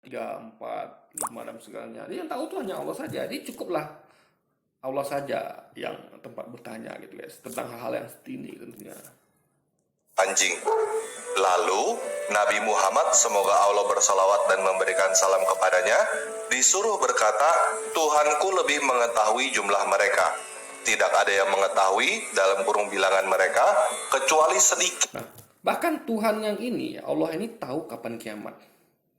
3, 4, 5 dan segalanya. Jadi yang tahu tuh hanya Allah saja. Jadi cukuplah Allah saja yang tempat bertanya gitu guys, tentang hal-hal yang seperti ini tentunya. Anjing. Lalu Nabi Muhammad, semoga Allah bersalawat dan memberikan salam kepadanya, disuruh berkata, Tuhanku lebih mengetahui jumlah mereka. Tidak ada yang mengetahui dalam kurung bilangan mereka, kecuali sedikit. Nah, bahkan Tuhan yang ini, Allah ini tahu kapan kiamat.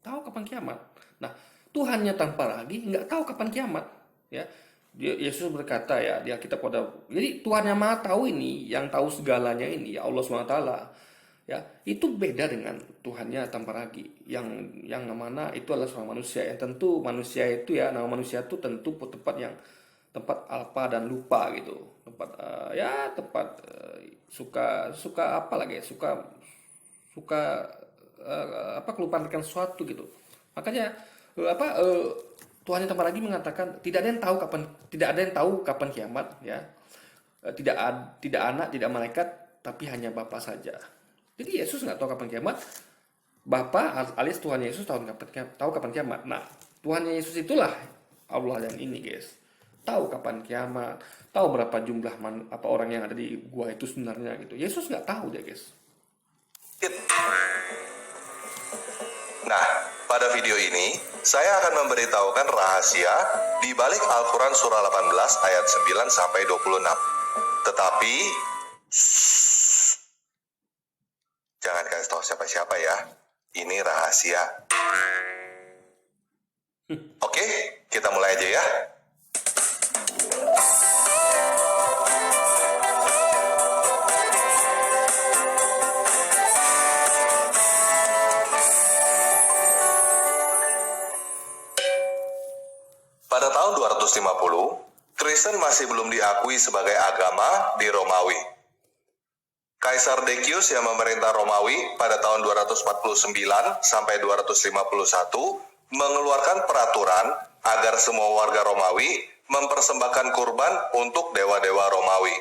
Tahu kapan kiamat. Nah, Tuhannya tanpa ragu nggak tahu kapan kiamat. Ya, Yesus berkata ya di Alkitab pada, jadi Tuhan yang Maha Tahu ini, yang tahu segalanya ini, ya Allah SWT, ya itu beda dengan Tuhannya tanpa ragu, yang mana itu adalah seorang manusia. Yang tentu manusia itu ya, nama manusia itu tentu tempat alpa dan lupa gitu, tempat suka apa lagi, suka kelupaan akan sesuatu gitu. Makanya Tuhan yang tanpa lagi mengatakan tidak ada yang tahu kapan kiamat ya. Tidak anak, tidak malaikat, tapi hanya Bapa saja. Jadi Yesus nggak tahu kapan kiamat. Bapa alias Tuhan Yesus tahu kapan kiamat. Nah, Tuhan Yesus itulah Allah yang ini guys. Tahu kapan kiamat, tahu berapa jumlah orang yang ada di gua itu sebenarnya gitu. Yesus nggak tahu deh guys. Nah, pada video ini, saya akan memberitahukan rahasia di balik Al-Quran surah 18 ayat 9-26. Tetapi, jangan kasih tahu siapa-siapa ya. Ini rahasia. Oke, kita mulai aja ya. Pada tahun 250, Kristen masih belum diakui sebagai agama di Romawi. Kaisar Decius yang memerintah Romawi pada tahun 249 sampai 251 mengeluarkan peraturan agar semua warga Romawi mempersembahkan kurban untuk dewa-dewa Romawi.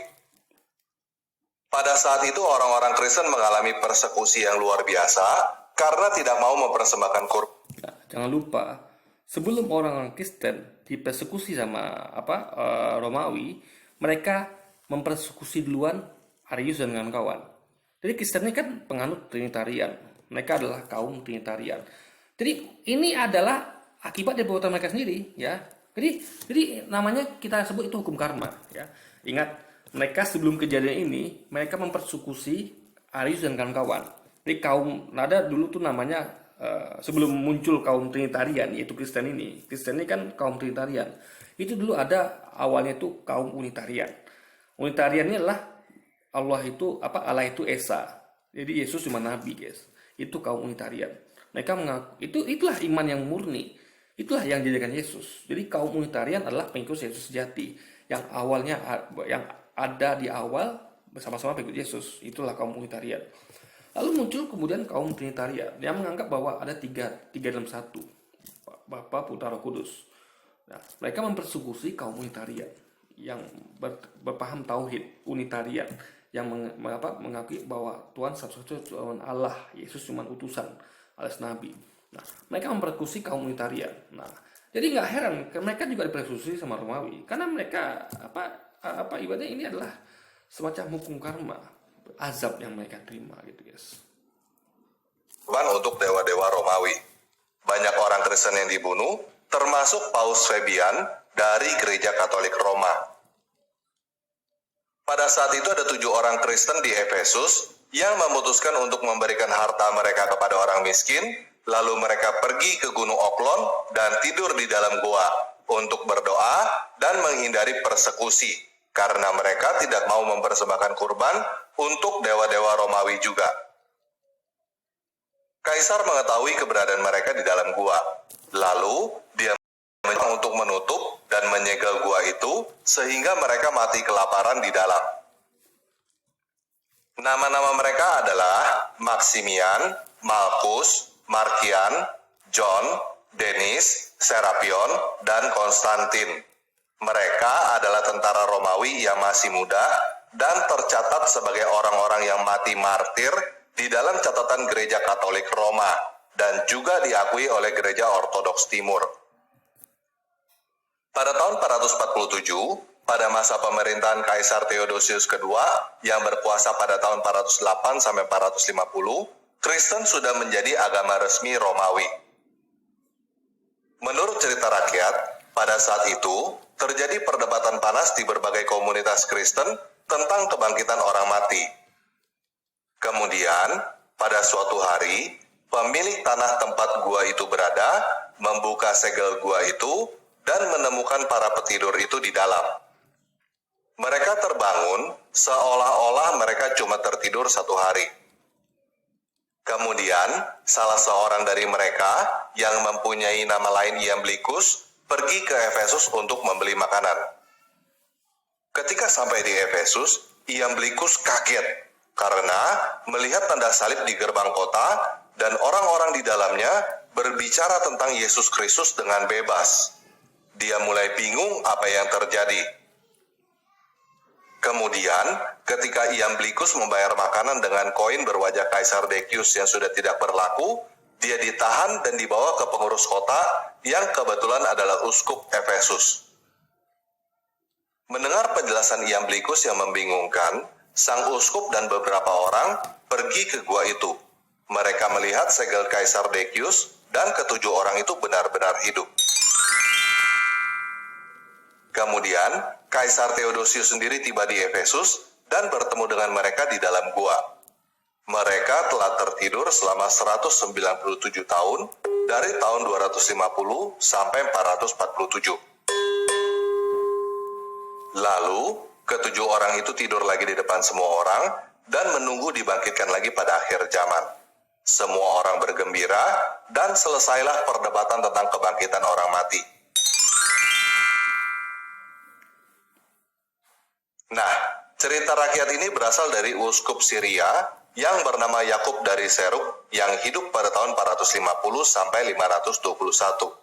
Pada saat itu orang-orang Kristen mengalami persekusi yang luar biasa karena tidak mau mempersembahkan kurban. Nah, jangan lupa, sebelum orang-orang Kristen dipersekusi sama Romawi, mereka mempersekusi duluan Arius dan kawan-kawan. Jadi Kristen ini kan penganut Trinitarian. Mereka adalah kaum Trinitarian. Jadi ini adalah akibat dari perbuatan mereka sendiri, ya. Jadi namanya kita sebut itu hukum karma, ya. Ingat, mereka sebelum kejadian ini mereka mempersekusi Arius dan kawan-kawan. Jadi kaum nada dulu tuh namanya sebelum muncul kaum Trinitarian, yaitu Kristen ini kan kaum Trinitarian. Itu dulu ada awalnya itu kaum Unitarian. Unitarian ini adalah Allah itu Esa. Jadi Yesus cuma nabi, guys. Itu kaum Unitarian. Mereka mengaku itulah iman yang murni. Itulah yang dijadikan Yesus. Jadi kaum Unitarian adalah pengikut Yesus sejati, yang ada di awal bersama-sama pengikut Yesus. Itulah kaum Unitarian. Lalu muncul kemudian kaum Trinitarian yang menganggap bahwa ada tiga dalam satu, Bapa, Putra, Roh Kudus. Nah, mereka mempersekusi kaum Unitarian yang berpaham tauhid, Unitarian yang mengakui bahwa Tuhan satu-satunya Tuhan Allah, Yesus cuma utusan alias nabi. Nah, mereka mempersekusi kaum Unitarian. Nah, jadi nggak heran mereka juga dipersekusi sama Romawi karena mereka ibadahnya ini adalah semacam hukum karma, azab yang mereka terima gitu guys. Untuk dewa-dewa Romawi. Banyak orang Kristen yang dibunuh, termasuk Paus Fabian dari Gereja Katolik Roma. Pada saat itu ada 7 orang Kristen di Efesus yang memutuskan untuk memberikan harta mereka kepada orang miskin, lalu mereka pergi ke Gunung Oklon dan tidur di dalam gua untuk berdoa dan menghindari persekusi, karena mereka tidak mau mempersembahkan kurban untuk dewa-dewa Romawi juga. Kaisar mengetahui keberadaan mereka di dalam gua. Lalu, dia untuk menutup dan menyegel gua itu, sehingga mereka mati kelaparan di dalam. Nama-nama mereka adalah Maximian, Markus, Markian, John, Denis, Serapion, dan Konstantin. Mereka adalah tentara Romawi yang masih muda dan tercatat sebagai orang-orang yang mati martir di dalam catatan Gereja Katolik Roma dan juga diakui oleh Gereja Ortodoks Timur. Pada tahun 447, pada masa pemerintahan Kaisar Theodosius II yang berkuasa pada tahun 408 sampai 450, Kristen sudah menjadi agama resmi Romawi. Menurut cerita rakyat, pada saat itu terjadi perdebatan panas di berbagai komunitas Kristen tentang kebangkitan orang mati. Kemudian, pada suatu hari, pemilik tanah tempat gua itu berada membuka segel gua itu dan menemukan para petidur itu di dalam. Mereka terbangun seolah-olah mereka cuma tertidur satu hari. Kemudian, salah seorang dari mereka yang mempunyai nama lain Iamblichus pergi ke Efesus untuk membeli makanan. Ketika sampai di Efesus, Iamblichus kaget karena melihat tanda salib di gerbang kota dan orang-orang di dalamnya berbicara tentang Yesus Kristus dengan bebas. Dia mulai bingung apa yang terjadi. Kemudian, ketika Iamblichus membayar makanan dengan koin berwajah Kaisar Decius yang sudah tidak berlaku, dia ditahan dan dibawa ke pengurus kota yang kebetulan adalah uskup Efesus. Mendengar penjelasan Iamblichus yang membingungkan, sang uskup dan beberapa orang pergi ke gua itu. Mereka melihat segel Kaisar Decius dan ketujuh orang itu benar-benar hidup. Kemudian, Kaisar Theodosius sendiri tiba di Efesus dan bertemu dengan mereka di dalam gua. Mereka telah tertidur selama 197 tahun, dari tahun 250 sampai 447. Lalu, ketujuh orang itu tidur lagi di depan semua orang dan menunggu dibangkitkan lagi pada akhir zaman. Semua orang bergembira dan selesailah perdebatan tentang kebangkitan orang mati. Nah, cerita rakyat ini berasal dari uskup Syria yang bernama Yakub dari Seruk yang hidup pada tahun 450 sampai 521.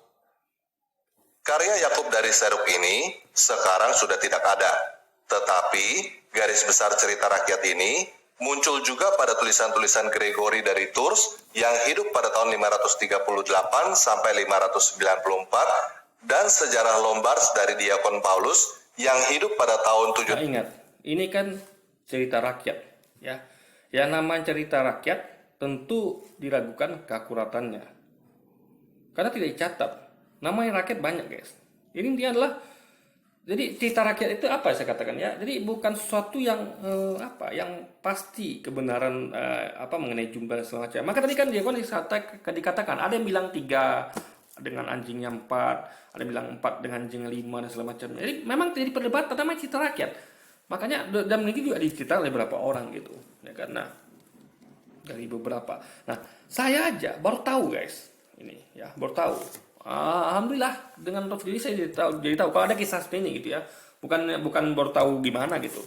Karya Yakub dari Seruk ini sekarang sudah tidak ada, tetapi garis besar cerita rakyat ini muncul juga pada tulisan-tulisan Gregory dari Tours yang hidup pada tahun 538 sampai 594 dan sejarah Lombards dari Diakon Paulus yang hidup pada tahun 7. Nah, ingat, ini kan cerita rakyat, ya. Yang namanya cerita rakyat tentu diragukan keakuratannya, karena tidak dicatat. Namanya rakyat banyak, guys. Ini dia adalah, jadi cerita rakyat itu apa saya katakan ya? Jadi bukan sesuatu yang yang pasti kebenaran mengenai jumlah dan segala macam. Maka tadi kan dia dikatakan ada yang bilang 3 dengan anjingnya 4, ada yang bilang 4 dengan anjingnya 5 dan segala macam. Jadi memang jadi perdebatan namanya cerita rakyat. Makanya dan ini juga diceritakan oleh beberapa orang gitu, ya karena dari beberapa. Nah, saya aja baru tahu, guys. Ini ya, baru tahu. Alhamdulillah dengan Prof jadi saya jadi tahu kalau ada kisah seperti ini gitu ya. Bukan baru tahu gimana gitu.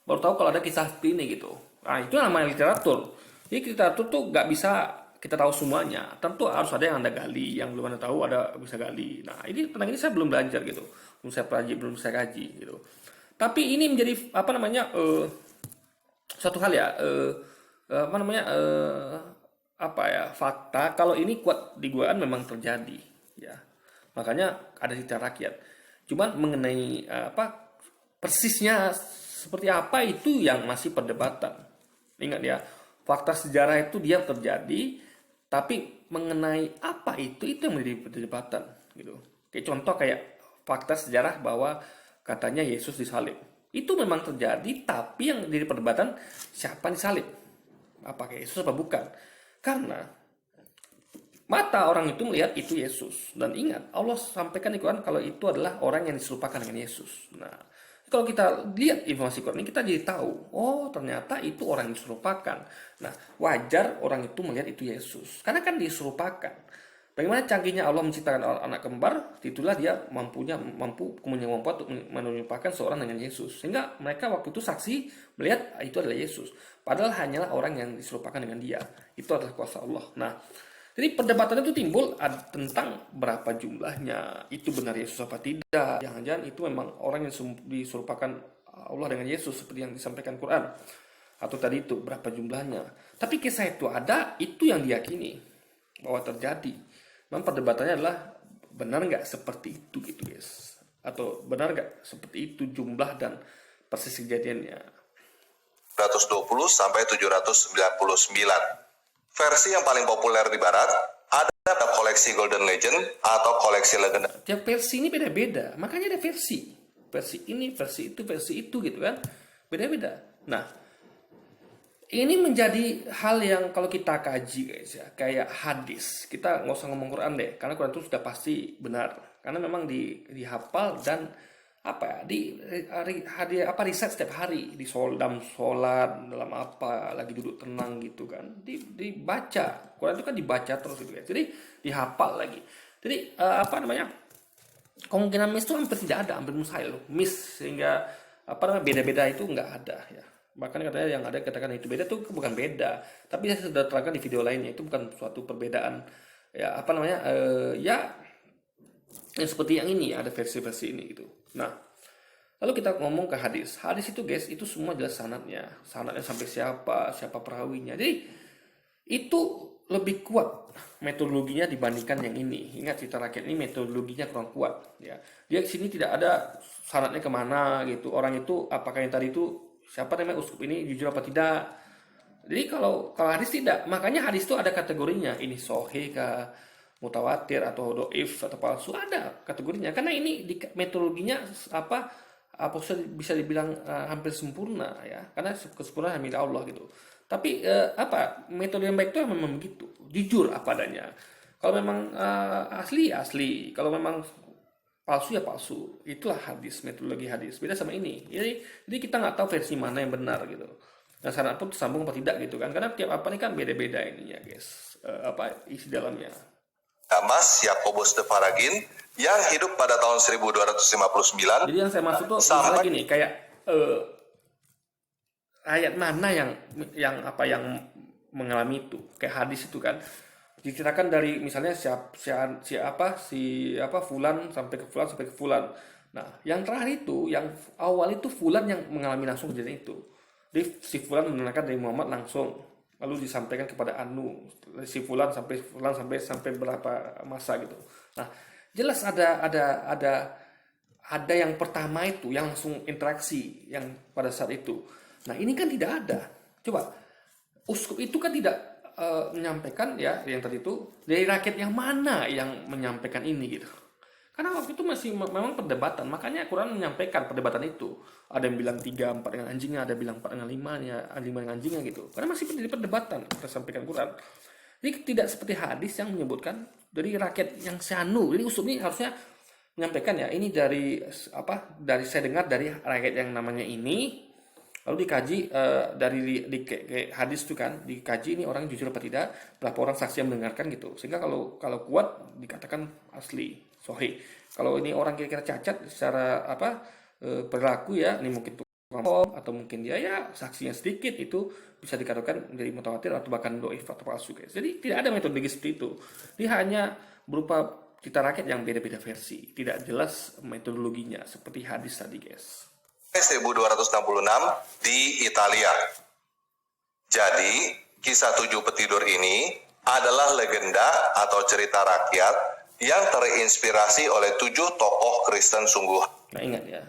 Baru tahu kalau ada kisah seperti ini gitu. Nah, itu namanya literatur. Jadi literatur tuh nggak bisa kita tahu semuanya. Tentu harus ada yang Anda gali, yang belum Anda tahu ada bisa gali. Nah, ini tentang ini saya belum belajar gitu. Belum saya kaji gitu. Tapi ini menjadi suatu hal ya fakta kalau ini kuat di guaan memang terjadi ya. Makanya ada cerita rakyat. Cuman mengenai persisnya seperti apa itu yang masih perdebatan. Ingat ya, fakta sejarah itu dia terjadi, tapi mengenai apa itu yang menjadi perdebatan gitu. Kayak contoh kayak fakta sejarah bahwa katanya Yesus disalib. Itu memang terjadi, tapi yang jadi perdebatan siapa yang disalib? Apakah Yesus apa bukan? Karena mata orang itu melihat itu Yesus. Dan ingat, Allah sampaikan di Quran kalau itu adalah orang yang diserupakan dengan Yesus. Nah, kalau kita lihat informasi Quran ini, kita jadi tahu, oh ternyata itu orang yang diserupakan. Nah, wajar orang itu melihat itu Yesus. Karena kan diserupakan. Bagaimana canggihnya Allah menciptakan anak kembar, itulah dia mampu untuk menyerupakan seorang dengan Yesus. Sehingga mereka waktu itu saksi melihat itu adalah Yesus. Padahal hanyalah orang yang diserupakan dengan dia. Itu adalah kuasa Allah. Nah, jadi perdebatan itu timbul tentang berapa jumlahnya. Itu benar Yesus apa tidak. Jangan-jangan itu memang orang yang diserupakan Allah dengan Yesus seperti yang disampaikan Quran. Atau tadi itu berapa jumlahnya. Tapi kisah itu ada, itu yang diyakini. bahwa terjadi. Memang perdebatannya adalah benar nggak seperti itu gitu guys, atau benar nggak seperti itu jumlah dan persis kejadiannya. 720 sampai 799. Versi yang paling populer di barat ada koleksi Golden Legend atau koleksi legenda. Tiap versi ini beda-beda, makanya ada versi ini, versi itu gitu kan, beda-beda. Nah, ini menjadi hal yang kalau kita kaji guys ya, kayak hadis. Kita nggak usah ngomong Quran deh, karena Quran itu sudah pasti benar. Karena memang dihafal dan apa ya, riset setiap hari di dalam sholat, dalam apa lagi duduk tenang gitu kan, dibaca. Quran itu kan dibaca terus gitu guys. Jadi dihafal lagi. Jadi kemungkinan miss itu hampir tidak ada, hampir mustahil miss, sehingga beda-beda itu nggak ada ya. Bahkan katanya yang ada katakan itu beda tuh bukan beda, tapi saya sudah terangkan di video lainnya, itu bukan suatu perbedaan ya ya yang seperti yang ini, ada versi-versi ini gitu. Nah, lalu kita ngomong ke hadis. Hadis itu guys, itu semua jelas sanadnya sampai siapa perawinya. Jadi itu lebih kuat metodologinya dibandingkan yang ini. Ingat, Citra Rakyat ini metodologinya kurang kuat ya. Dia sini tidak ada sanadnya kemana gitu. Orang itu apakah yang tadi itu siapa namanya uskup ini jujur apa tidak. Jadi kalau hadis tidak, makanya hadis itu ada kategorinya, ini sahih kah, mutawatir atau doif atau palsu, ada kategorinya. Karena ini metodologinya bisa dibilang hampir sempurna ya, karena kesempurnaan milik Allah gitu. Tapi metode yang baik itu memang begitu, jujur apa adanya. Kalau memang asli, kalau memang palsu ya palsu. Itulah hadis, metodologi hadis. Beda sama ini. Jadi kita nggak tahu versi mana yang benar gitu. Nah, sanad pun tersambung apa tidak gitu kan. Karena tiap ini kan beda-beda ininya guys. Isi dalamnya. Mas Yakobus de Faragin yang hidup pada tahun 1259. Jadi yang saya maksud tuh misalnya gini, kayak ayat mana yang mengalami itu. Kayak hadis itu kan. Diceritakan dari misalnya fulan sampai ke fulan. Nah, yang terakhir itu, yang awal itu fulan yang mengalami langsung kejadian itu. Jadi si fulan menerangkan dari Muhammad langsung, lalu disampaikan kepada Anu, si fulan sampai berapa masa gitu. Nah, jelas ada yang pertama itu yang langsung interaksi yang pada saat itu. Nah, ini kan tidak ada. Coba uskup itu kan tidak menyampaikan ya yang tadi itu dari rakyat yang mana yang menyampaikan ini gitu. Karena waktu itu masih memang perdebatan, makanya Quran menyampaikan perdebatan itu. Ada yang bilang 3, 4 dengan anjingnya, ada yang bilang 4 dengan 5 dengan anjingnya gitu. Karena masih terjadi perdebatan tersampaikan Quran. Jadi tidak seperti hadis yang menyebutkan dari rakyat yang syanu. Jadi uskup ini harusnya menyampaikan ya, ini dari saya dengar dari rakyat yang namanya ini. Lalu dikaji dari hadis itu kan, dikaji ini orang jujur apa tidak, berapa orang saksi yang mendengarkan gitu. Sehingga kalau kuat dikatakan asli, sahih. Kalau ini orang kira-kira cacat secara perilaku ya, ini mungkin tukang atau mungkin dia ya saksinya sedikit, itu bisa dikatakan dari mutawatir atau bahkan doif atau palsu guys. Jadi tidak ada metodologi seperti itu. Dia hanya berupa Citra Rakyat yang beda-beda versi, tidak jelas metodologinya seperti hadis tadi guys. 1266 di Italia. Jadi, kisah 7 petidur ini adalah legenda atau cerita rakyat yang terinspirasi oleh 7 tokoh Kristen sungguhan. Nah, ingat ya,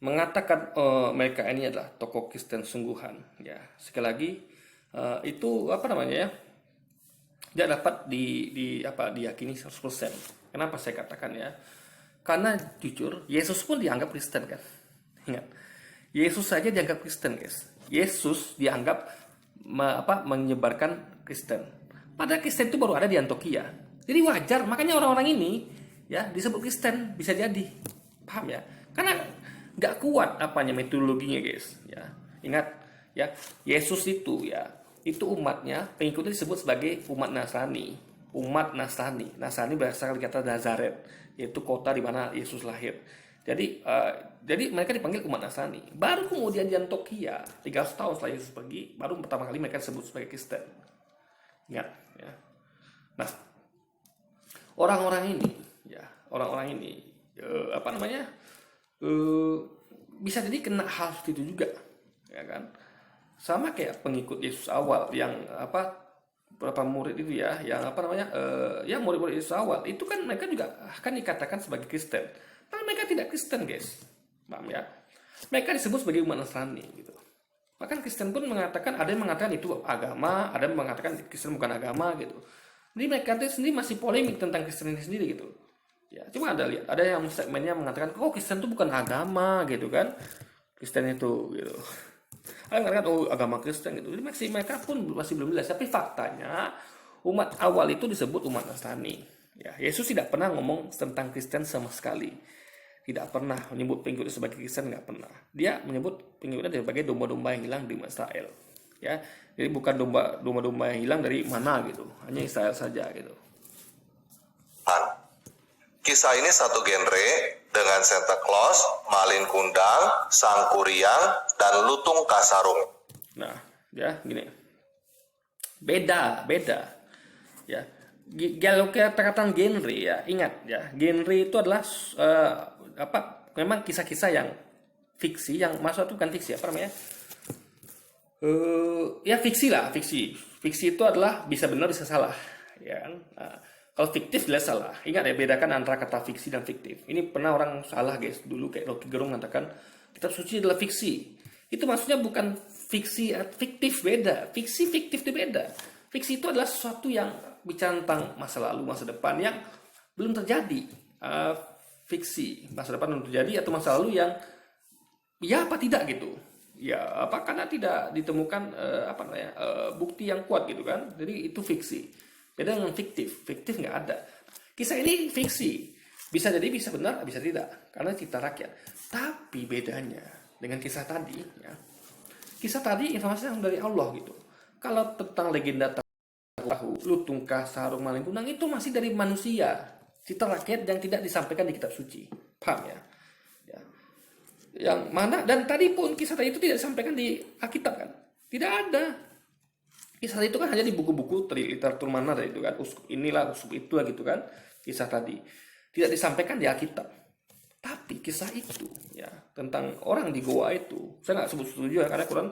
mengatakan mereka ini adalah tokoh Kristen sungguhan ya. Sekali lagi itu tidak dapat diyakini 100%. Kenapa saya katakan ya? Karena jujur Yesus pun dianggap Kristen kan. Ingat, Yesus saja dianggap Kristen guys. Yesus dianggap menyebarkan Kristen. Padahal Kristen itu baru ada di Antioquia. Jadi wajar, makanya orang-orang ini ya disebut Kristen, bisa jadi. Paham ya? Karena nggak kuat metodologinya guys. Ya, ingat ya, Yesus itu umatnya, pengikutnya disebut sebagai umat Nasrani. Umat Nasrani. Nasrani berasal dari kata Nazaret, yaitu kota di mana Yesus lahir. Jadi mereka dipanggil umat Nasrani. Baru kemudian di Antioquia 300 tahun setelah Yesus pergi, baru pertama kali mereka disebut sebagai Kristen. Ingat ya. Nah, orang-orang ini bisa jadi kena hal seperti itu juga, ya kan? Sama kayak pengikut Yesus awal yang beberapa murid itu ya, yang apa namanya, ya murid-murid Yesus awal, itu kan mereka juga akan dikatakan sebagai Kristen. Tapi mereka tidak Kristen, guys. Paham ya? Mereka disebut sebagai umat Nasrani gitu. Bahkan Kristen pun mengatakan, ada yang mengatakan itu agama, ada yang mengatakan Kristen bukan agama gitu. Jadi mereka itu sendiri masih polemik tentang Kristen ini sendiri gitu. Ya, cuma ada yang segmennya mengatakan, oh Kristen itu bukan agama gitu kan. Kristen itu gitu. Ada yang mengatakan, oh agama Kristen gitu. Jadi mereka pun masih belum jelas. Tapi faktanya umat awal itu disebut umat Nasrani. Ya, Yesus tidak pernah ngomong tentang Kristen sama sekali. Tidak pernah menyebut pengikutnya sebagai Kristen, nggak pernah. Dia menyebut pengikutnya sebagai domba-domba yang hilang di Israel. Ya, jadi bukan domba-domba yang hilang dari mana gitu, hanya Israel saja gitu. Kisah ini satu genre dengan Santa Claus, Malin Kundang, Sang Kuryang, dan Lutung Kasarung. Nah, ya gini, beda. Ya, kalau kata-kata genre ya, ingat ya, genre itu adalah memang kisah-kisah yang fiksi, yang masuk itu bukan fiksi, apa namanya? Ya fiksi lah, fiksi. Fiksi itu adalah bisa benar bisa salah, ya kan? Nah, kalau fiktif jelas salah. Ingat ya, bedakan antara kata fiksi dan fiktif. Ini pernah orang salah guys, dulu kayak Rocky Gerung mengatakan kitab suci adalah fiksi. Itu maksudnya bukan fiksi fiktif, beda. Fiksi fiktif itu beda. Fiksi itu adalah sesuatu yang bicara tentang masa lalu, masa depan yang belum terjadi. Fiksi masa depan belum terjadi atau masa lalu yang ya apa tidak gitu. Ya apa karena tidak ditemukan bukti yang kuat gitu kan. Jadi itu fiksi. Beda dengan fiktif. Fiktif nggak ada. Kisah ini fiksi. Bisa jadi bisa benar, bisa tidak. Karena cipta rakyat. Tapi bedanya dengan kisah tadi ya. Kisah tadi informasi yang dari Allah gitu. Kalau tentang legenda tahu, Lutung Kasarung, Malin Kundang itu masih dari manusia. Cipta rakyat yang tidak disampaikan di kitab suci. Paham ya? Ya. Yang mana, dan tadi pun kisah tadi itu tidak disampaikan di Alkitab kan? Tidak ada. Kisah itu kan hanya di buku-buku literatur mana dari itu kan, uskup inilah, uskup itu gitu kan, kisah tadi tidak disampaikan di Alkitab. Tapi kisah itu ya tentang orang di goa itu, saya nggak sebut setuju ya karena Quran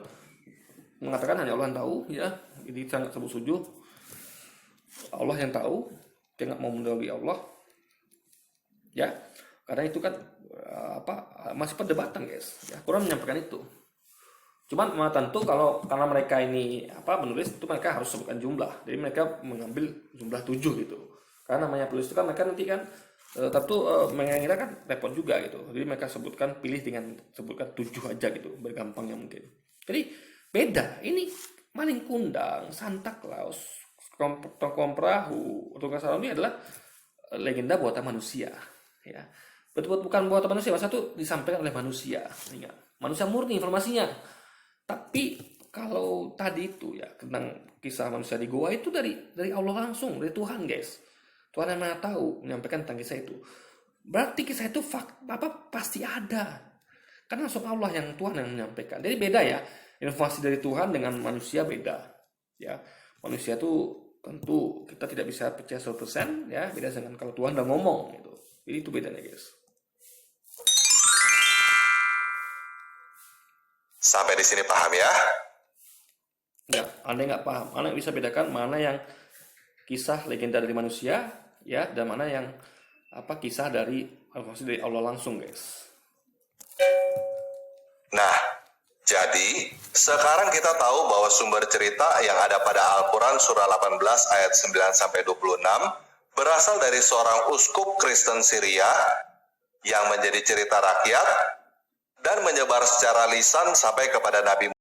mengatakan hanya Allah yang tahu ya, jadi saya nggak sebut setuju. Allah yang tahu, dia nggak mau mendahului Allah, ya karena itu kan masih perdebatan guys. Ya, Quran menyampaikan itu. Cuman tentu karena mereka ini menulis itu mereka harus sebutkan jumlah. Jadi mereka mengambil jumlah 7 gitu. Karena namanya penulis itu kan mereka nanti kan tentu mengira kan repot juga gitu. Jadi mereka pilih dengan sebutkan 7 aja gitu, bergampangnya mungkin. Jadi beda. Ini Malin Kundang, Santa Claus, Tongkong Perahu, Lutung Kasarung ini adalah legenda buatan manusia. Ya, betul bukan buatan manusia. Masa itu disampaikan oleh manusia. Ingat, manusia murni informasinya. Tapi kalau tadi itu ya tentang kisah manusia di goa itu dari Allah langsung, dari Tuhan guys. Tuhan yang Maha Tahu menyampaikan tentang kisah itu. Berarti kisah itu pasti ada. Karena langsung Allah yang Tuhan yang menyampaikan. Jadi beda ya, informasi dari Tuhan dengan manusia beda. Ya, manusia itu tentu kita tidak bisa percaya 100% ya, beda dengan kalau Tuhan udah ngomong gitu. Jadi itu bedanya guys. Sampai di sini paham ya? Ya, Anda nggak paham. Anda bisa bedakan mana yang kisah legenda dari manusia, ya, dan mana yang kisah dari Allah langsung, guys. Nah, jadi sekarang kita tahu bahwa sumber cerita yang ada pada Al-Quran surah 18 ayat 9-26 berasal dari seorang uskup Kristen Syria yang menjadi cerita rakyat dan menyebar secara lisan sampai kepada Nabi